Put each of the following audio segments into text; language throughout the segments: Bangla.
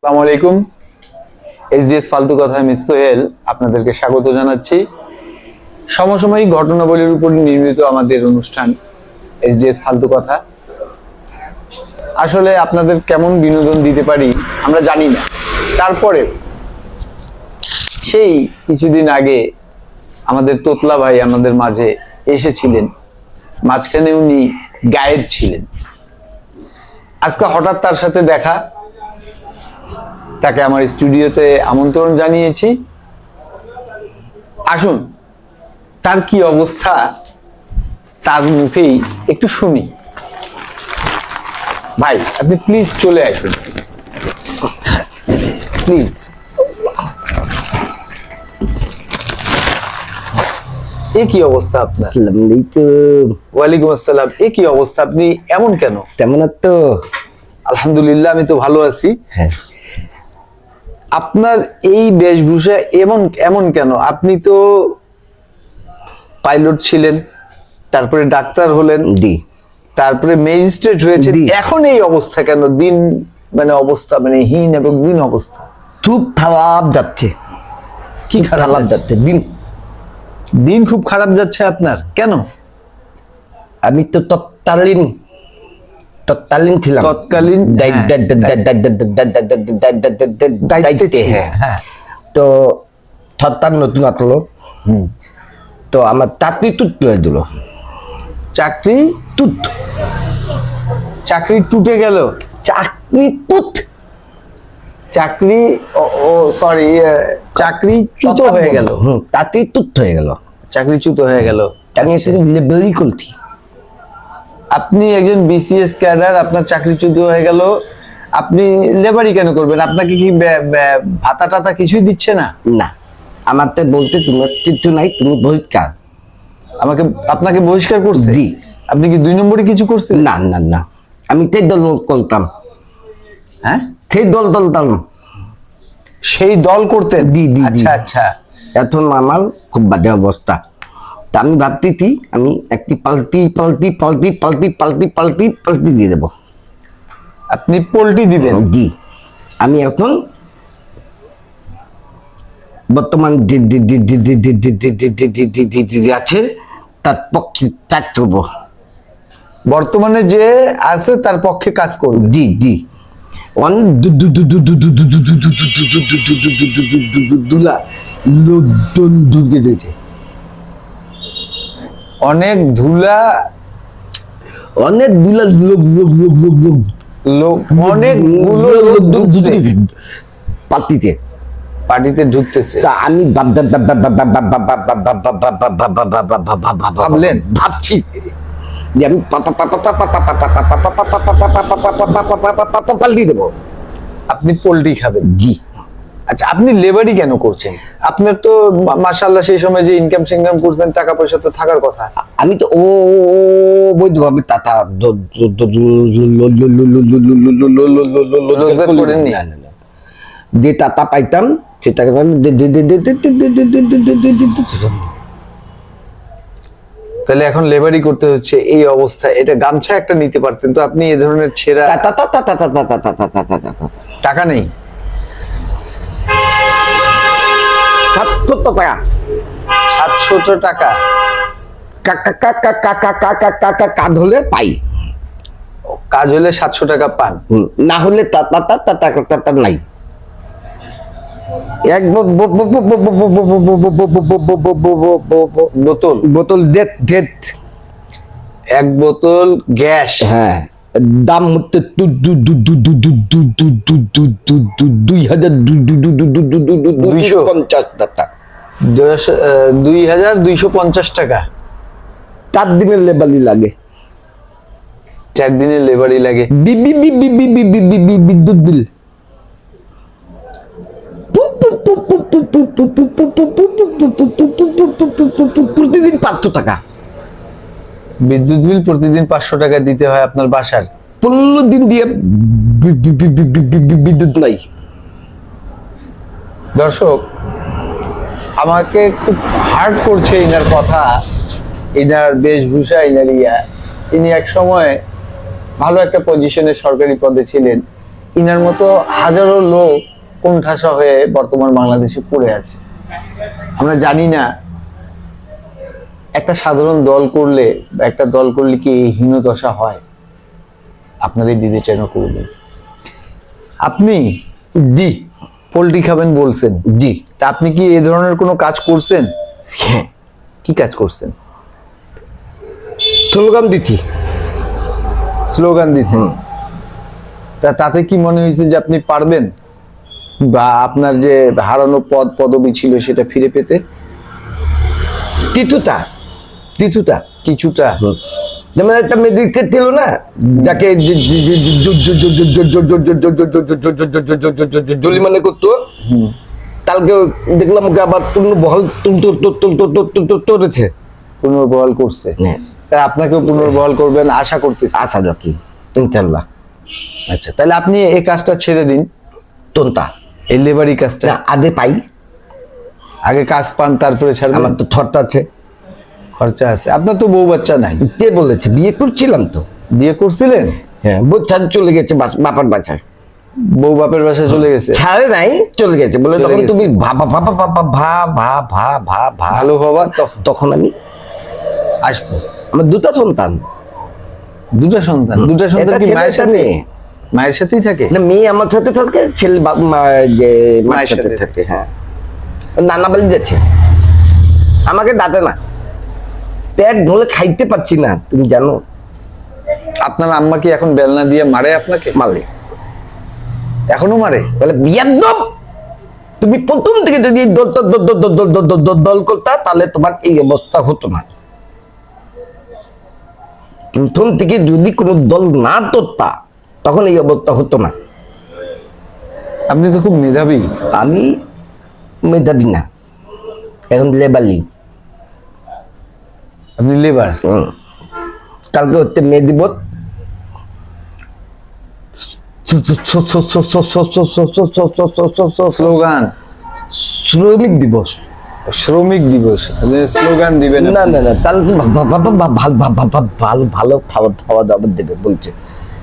আসসালামু আলাইকুম। এসডিএস ফালতু কথা, আমি সোহেল আপনাদেরকে স্বাগত জানাচ্ছি। সমসাময়িক ঘটনাবলীর উপর নির্মিত আমাদের অনুষ্ঠান এসডিএস ফালতু কথা। আসলে আপনাদের কেমন বিনোদন দিতে পারি আমরা জানি না, তারপরে সেই কিছুদিন আগে আমাদের তোতলা ভাই আমাদের মাঝে এসেছিলেন, মাঝখানে উনি গায়েব ছিলেন। আজকে হঠাৎ তার সাথে দেখা, তাকে আমার স্টুডিওতে আমন্ত্রণ জানিয়েছি। আসুন তার কি অবস্থা তার মুখেই একটু শুনি। ভাই আপনি প্লিজ চলে আসুন, প্লিজ। এ কি অবস্থা আপনার? আসসালামু আলাইকুম। ওয়ালাইকুম আসসালাম। এ কি অবস্থা, আপনি এমন কেন? কেমন আছো? আলহামদুলিল্লাহ, আমি তো ভালো আছি। হ্যাঁ, আপনার এই বেশভূষা এমন এমন কেন? আপনি তো পাইলট ছিলেন, তারপরে ডাক্তার হলেন, জি তারপরে ম্যাজিস্ট্রেট হয়েছে, জি। এখন এই অবস্থা কেন? দিন মানে অবস্থা মানে হীন এবং দিন অবস্থা। খুব খারাপ যাচ্ছে। কি খারাপ খারাপ যাচ্ছে? যাচ্ছে দিন। দিন খুব খারাপ যাচ্ছে আপনার কেন? আমি তো তৎকালীন ছিলাম। তৎকালীন দায়িত্বে। হ্যাঁ, হ্যাঁ। তো থরতার নতুন আসলো। তো আমার চাকরি তুত তুলে দিল। চাকরি তুত চাকরি টুটে গেল। চাকরি তুত চাকরি ও সরি, চাকরি চ্যুত হয়ে গেল। চাকরি তুত হয়ে গেল। চাকরি চ্যুত হয়ে গেল। আমি আচ্ছা। লেবেলই করছি। আপনি একজন বিসিএস ক্যাডার, আপনার চাকরিচ্যুত হয়ে গেল, আপনি লেবারি কেন করবেন? আপনাকে কি ভাতা টাতা কিছুই দিচ্ছে না? না, আমার তো বলতে তোমার কিছু নাই, তুমি বহিষ্কার। আপনাকে বহিষ্কার করছে? জি। আপনি কি 2 নম্বরে কিছু করছেন? না না না, আমি সেই দল করতাম। হ্যাঁ, সেই দল দলতাম। সেই দল করতেন? জি, জি, জি। আচ্ছা আচ্ছা। এখন আমার খুব বাজে অবস্থা। তা আমি ভাবতেছি আমি একটি পাল্টি দিয়ে দেবো। আপনি পোল্টি দিবেন? জি। আমি এখন বর্তমান যে আছে তার পক্ষে কাজ করবো। বর্তমানে যে আছে তার পক্ষে কাজ করবে? জি জি। লোকজন ঢুকে দিয়েছে। অনেক ধুলা, অনেক দুলা লোক লোক লোক লোক লোক লোক, অনেকগুলো লোক ঢুকছে পার্টিতে। পার্টিতে ঢুকতেছে। তা আমি ভাবলেন? ভাবছি যে আমি পাল্টি দেবো। আপনি পোল্ট্রি খাবেন? জি। আচ্ছা, আপনি লেবারি কেন করছেন? আপনার তো মাশাআল্লাহ সেই সময় যে ইনকাম সিনকাম করছেন, টাকা পয়সা তো থাকার কথা। আমি তো বৈধভাবে টাকা রোজগার করেননি? না, না, না। যে টাকা পাইতাম সেটাকে তাহলে এখন লেবারি করতে হচ্ছে এই অবস্থায়। এটা গামছা একটা নিতে পারতেন তো আপনি, এই ধরনের ছেঁড়া। টাকা নেই? 700 টাকা কাজ হলে পাই, কাজ হলে 700 টাকা পান? না হলে নাই। এক বোতল? বোতল ডেট। 1 বোতল গ্যাস? হ্যাঁ, দাম হচ্ছে 2,250 টাকা। 2250 টাকা? 4 দিনের লেবালি লাগে। 4 দিনের লেবারি লাগে? বিদ্যুৎ বিল প্রতিদিন 500 টাকা। বিদ্যুৎ বিল প্রতিদিন 500 টাকা দিতে হয় আপনার বাসার? 15 দিন দিয়ে বিদ্যুৎ নাই। দর্শক, আমাকে খুব হার্ট করছে ইনার কথা, ইনার বেশভূষা, ইনার ইনি এক সময় ভালো একটা পজিশনে সরকারি পদে ছিলেন, ইনার মতো হাজারো লোক কোণঠাসা হয়ে বর্তমান বাংলাদেশে পড়ে আছে। আমরা জানি না একটা সাধারণ দল করলে বা একটা দল করলে কি এই হীনদশা হয়। আপনাদের বিবেচনা করবেন। আপনি জি পোল্ট্রি খাবেন বলছেন, জি তা আপনি কি এই ধরনের কোনো কাজ করছেন? হ্যাঁ, কি কাজ করছেন? স্লোগান দিচ্ছি। স্লোগান দিছেন। তাতে কি মনে হয়েছে যে আপনি পারবেন, বা আপনার যে হারানো পদবি ছিল সেটা ফিরে পেতে? তিতুতা কিছুটা। যেমন একটা মেয়ে দেখতে ছিল না, যাকে জরিমানা করতো, কালকে দেখলাম ওকে আবার পূর্ণ বহাল তুলেছে। পুনর্বহাল করছে, তাই আপনাকেও পুনর্বহাল করবেন আশা করতেছি। আশা রাখি ইনশাল্লাহ। আচ্ছা, তাহলে আপনি এই কাজটা ছেড়ে দিন, তোনতা এই লেবারি কাজটা। আদে পাই, আগে কাজ পান তারপরে ছাড়বেন। আমার তো থরটা আছে, খরচা আছে। আপনার তো বউ বাচ্চা নাই। কে বলেছে? বিয়ে করছিলাম তো। বিয়ে করছিলেন? হ্যাঁ, বউ ছাড় চলে গেছে বাপার বাসায়। বউ বাপের বাসায় চলে গেছে? ছাড়ে নাই, চলে গেছে। বলে চলে তখন গেছে। তুমি ভাবা ভাবা ভাবা ভা ভা ভা ভা ভা ভালো হবা তখন আমি আসবো। আমার দুটা সন্তান। দুটা সন্তান এটা কি ছেলে, মায়ের এটা সাথে? মেয়ে। মায়ের সাথেই থাকে? না, মেয়ে আমার সাথে থাকে, ছেলে যে মায়ের মায়ের সাথে সাথে থাকে। হ্যাঁ, নানা বাড়ি যাচ্ছে, আমাকে ডাকে না। পেট ধরে খাইতে পারছি না, তুমি জানো। আপনার আম্মা কি এখন বেলনা দিয়ে মারে আপনাকে? মালে, এখনো মারে? বলে বিয়াদ্দম, তুমি প্রথম থেকে যদি এই দল করতা তাহলে তোমার এই অবস্থা হতো না। প্রথম থেকে যদি কোনো দল না করতা তখন এই অবস্থা হতো না। আপনি তো খুব মেধাবী। আমি মেধাবী না, এখন লেবালি। আপনি লেবার। কালকে হচ্ছে মে দিবস, স্লোগান শ্রমিক দিবস। শ্রমিক দিবস, স্লোগান দিবেন? না না না, তাহলে তো ভালো ভালো খাবার খাওয়া দাওয়া দেবে বলছে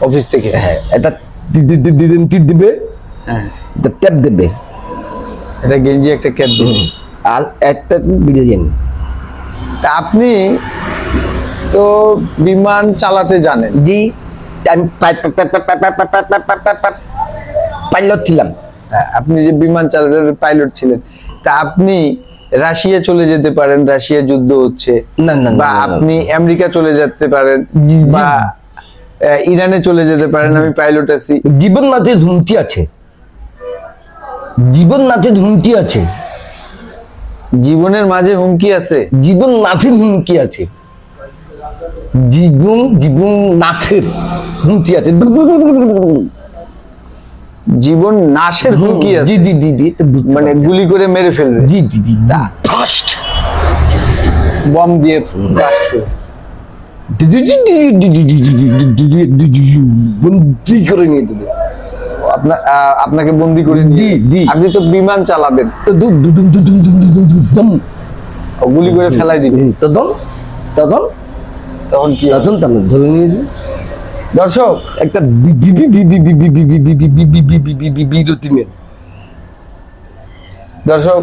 অফিস থেকে? হ্যাঁ, এটা তীর দিবে, হ্যাঁ, এটা ট্যাপ দেবে, এটা গেঞ্জি একটা ক্যাপ দিবেন, আর একটা বিলিয়ন। তা আপনি তো বিমান চালাতে জানেন? জি, আমি পাইলট ছিলাম। হ্যাঁ, আপনি যে বিমান চালাতে পাইলট ছিলেন, তা আপনি রাশিয়া চলে যেতে পারেন, রাশিয়া যুদ্ধ হচ্ছে, না না বা আপনি আমেরিকা চলে যেতে পারেন, বা ইরানে চলে যেতে পারেন। আমি পাইলট আছি। জীবন নাচে ঝুমকি আছে, জীবন নাচে ঝুমকি আছে, জীবনের মাঝে হুমকি আছে। জীবন নাচের হুমকি আছে, জীবন নাচের হুমকি আছে, জীবন নাশের হুমকি আছে। জি জি জি জি, মানে গুলি করে মেরে ফেলবে, জি জি জি, ফার্স্ট বম দিয়ে blast করে। বন্দি করে নিয়ে দেবে। আপনাকে বন্দি করে নিয়ে, জি। আপনি তো বিমান চালাবেন, গুলি করে ফেলাই দিবেন, তখন কি হবে? ধরে নিয়েছি। দর্শক, একটা বিরতি নেন। দর্শক,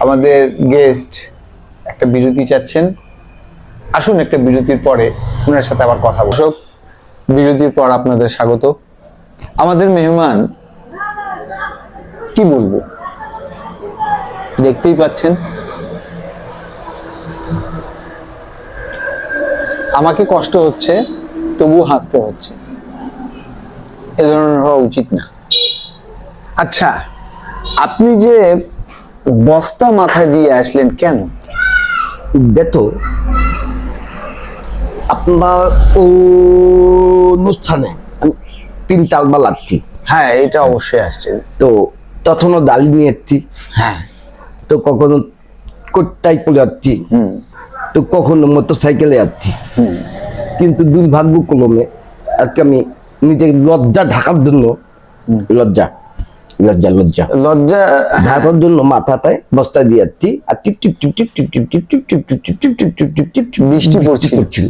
আমাদের গেস্ট একটা বিরতি চাচ্ছেন। আসুন একটা বিরতির পরে ওনার সাথে আবার কথা বলব। দর্শক, বিরতির পর আপনাদের স্বাগত। আমাদের মেহমান, কি বলবো, দেখতেই পাচ্ছেন আমাকে কষ্ট হচ্ছে, তবু হাসতে হচ্ছে। এ ধরনের হওয়া উচিত না। আচ্ছা, আপনি যে বস্তা মাথায় দিয়ে আসলেন কেন? দেখো, আপনার অনুষ্ঠানে আমি 3 তালবা লাগছি। হ্যাঁ, এটা অবশ্যই আসছে। তো তখনও ডালি নিয়ে যাচ্ছি, হ্যাঁ, তো কখনো কোটটাই পড়ে যাচ্ছি, তো কখনো মোটর সাইকেলে যাচ্ছি। কিন্তু দুর্ভাগ্যক্রমে আজকে আমি নিজের লজ্জা ঢাকার জন্য, লজ্জা ঢাকার জন্য মাথাটায় বস্তা দিয়ে যাচ্ছি, আর টিপ টিপ টিপ টিপ টিপ টিপ টিপ টিপ টিপ টিপ টিপ টিপ টিপ টিপ টিপ বৃষ্টি পড়ছিল।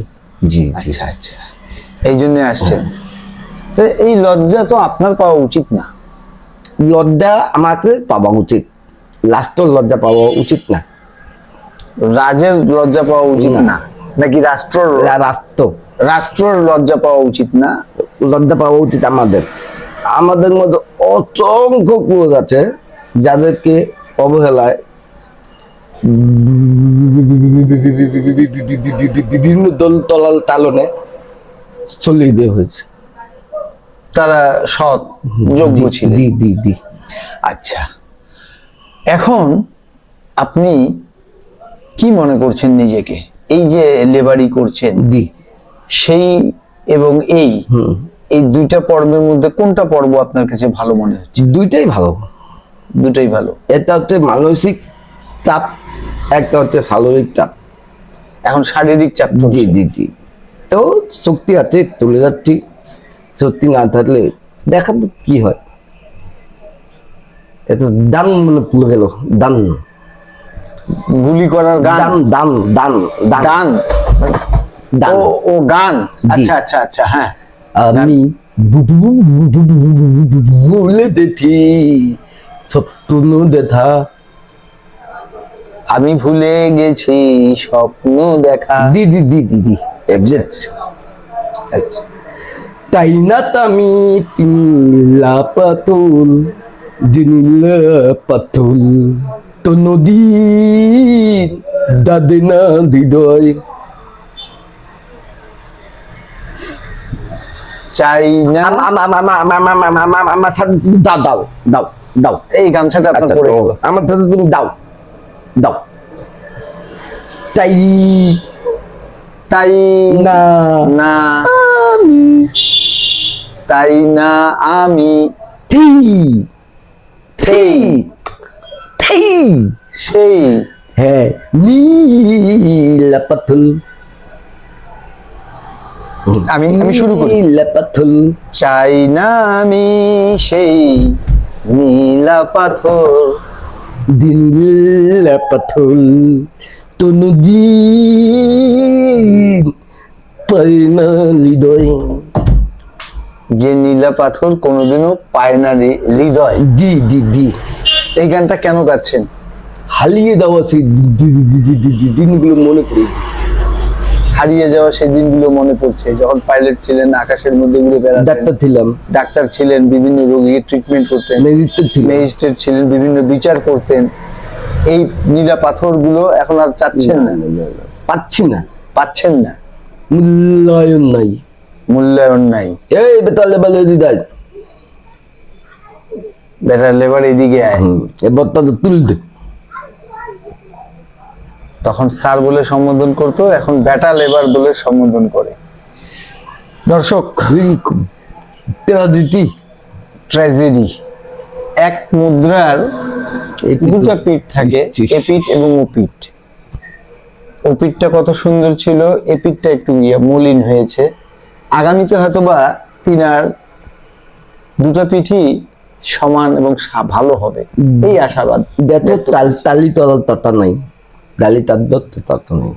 জি। আচ্ছা আচ্ছা, এই জন্য আসছেন। তো এই লজ্জা তো আপনার পাওয়া উচিত না। লজ্জা আমাকে পাওয়া উচিত, লাস্টের লজ্জা পাওয়া উচিত না। রাজের লজ্জা পাওয়া উচিত না। না, নাকি রাষ্ট্র রাষ্ট্র রাষ্ট্রের লজ্জা পাওয়া উচিত না? লজ্জা পাওয়া উচিত আমাদের। আমাদের মধ্যে অসংখ্য ক্রোধ আছে যাদেরকে অবহেলায় বিভিন্ন দল তলাল তালনে চলিয়ে দেওয়া হয়েছে। তারা সৎ যোগ্য ছিলেন। দি দি দি আচ্ছা, এখন আপনি কি মনে করছেন নিজেকে? এই যে লেবারি করছেন, দি সেই এবং এই দুইটা পর্বের মধ্যে কোনটা পর্ব আপনার কাছে ভালো মনে হচ্ছে? দুইটাই ভালো। দুটাই ভালো। এটা হচ্ছে মানসিক চাপ, একটা হচ্ছে শারীরিক চাপ। এখন শারীরিক চাপ জি চলছে। জি জি তো শক্তি আছে, চলে যাচ্ছি। শক্তি না থাকলে দেখা তো কি হয়। এটা দান মনে পড়ে গেল, দান গুলি করার গান, দান দান দান দান গান, দান। ও গান। আচ্ছা আচ্ছা আচ্ছা, হ্যাঁ। আমি ভুলে দেখি স্বপ্ন দেখা, আমি ভুলে গেছি স্বপ্ন দেখা। দি দি দি দি দি আচ্ছা, তাই না তামি পিলা পাতুল দিনিলা পাতুল তো নদী দাদে না হৃদয়। চাই না। আমার সাথে তুমি দাও দাও দাও দাও। এই গামছাটা আপনার পরে গেল। আমার সাথে তুমি দাও দাও। তাই তাই না না, আমি তাই না আমি থি থি থি সেই। হ্যাঁ নীলা পাথুল। আমি শুরু করি। নীলা পাথুল চাই না আমি সেই নীলা পাথর, দিল পাথুল তো নদীন পায়না হৃদয়। যে নীলা পাথর কোনোদিনও পায় না হৃদয়। দি দি দি এই গানটা কেন গাচ্ছেন? হালিয়ে দেওয়া সেই দিনগুলো মনে পড়ে। হারিয়ে যাওয়া সেই দিনগুলো মনে পড়ছে, যখন পাইলট ছিলেন, আকাশের মধ্যে ঘুরে বেড়াতেন, ডাক্তার ছিলাম, ডাক্তার ছিলেন, বিভিন্ন রোগীর ট্রিটমেন্ট করতেন, ম্যাজিস্ট্রেট ছিলাম। ম্যাজিস্ট্রেট ছিলেন, বিভিন্ন বিচার করতেন। এই নীলা পাথরগুলো এখন আর চাচ্ছেন না, পাচ্ছি না, পাচ্ছেন না, মূল্যায়ন নাই, মূল্যায়ন নাই। এই বেতালে বেলে হৃদয় বেটার লেবার এদিকে আয়। এবার তাদের তুলতে। তখন স্যার বলে সম্বোধন করতো, এখন বেটা লেবার বলে সম্বোধন করে। দর্শক, দিতি ট্র্যাজেডি। এক মুদ্রার দুটা পিঠ থাকে, এপিঠ এবং ওপিঠ। ওপিঠটা কত সুন্দর ছিল, এপিঠটা একটু মলিন হয়েছে। আগামীতে হয়তোবা তিনার দুটো পিঠই সমান এবং ভালো হবে, এই আশাবাদ। যাতে তালি তলার তাতা নাই, ডালি তার তাতা নাই।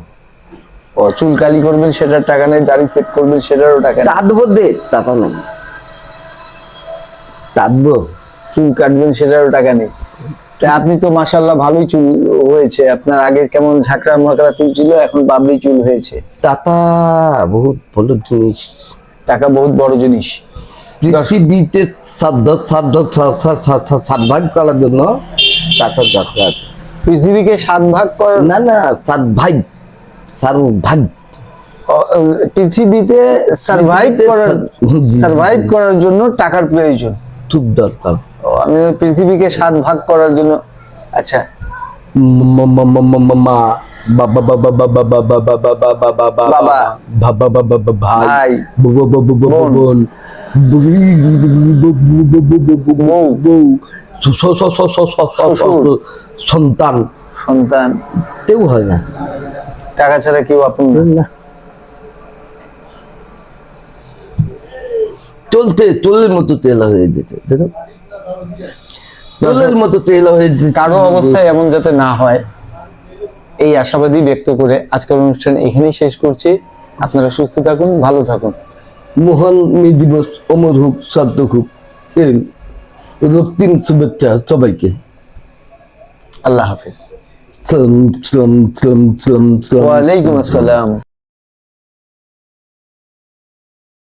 ও চুল কালি করবেন সেটার টাকা নেই, দাড়ি সেট করবেন সেটারও টাকা নেই, তাঁতবো দে তাতা নাই, তাঁতবো চুল কাটবেন সেটারও টাকা নেই। তা আপনি তো মাশাআল্লাহ ভালোই চুল হয়েছে আপনার। আগে কেমন ঝাঁকড়া মাকড়া চুল ছিল, এখন বাবরি চুল হয়েছে। তাতা বহুত ভালো জিনিস, টাকা বহুত বড় জিনিস। পৃথিবীতে সাতভাগ করার জন্য তাতা দরকার। পৃথিবীকে 7 ভাগ করার, না না সাতভাগ, সারভাগ। পৃথিবীতে সার্ভাইভ করার জন্য টাকার প্রয়োজন, খুব দরকার। আমি পৃথিবীকে 7 ভাগ করার জন্য। আচ্ছা, মা বাবা বাবা বাবা বাবা বাবা বাবা বাবা বাবা বাবা ভাই বোন বউ সন্তান, সন্তান কেউ হয় না টাকা ছাড়া, কেউ আপন না। চলের মতো তেলা হয়ে যেতে, দেখো চলের মতো তেলা হয়ে যেতে। কারো অবস্থায় এমন যাতে না হয়, এই আশাবাদী ব্যক্ত করে আজকের অনুষ্ঠান এখানেই শেষ করছি। আপনারা সুস্থ থাকুন, ভালো থাকুন। মহান মে দিবস অমর হোক, সার্থক হোক, এর রক্তিম শুভেচ্ছা সবাইকে। আল্লাহ হাফিজ। সালাম সালাম সালাম সালাম সালাম। ওয়ালাইকুম আসসালাম।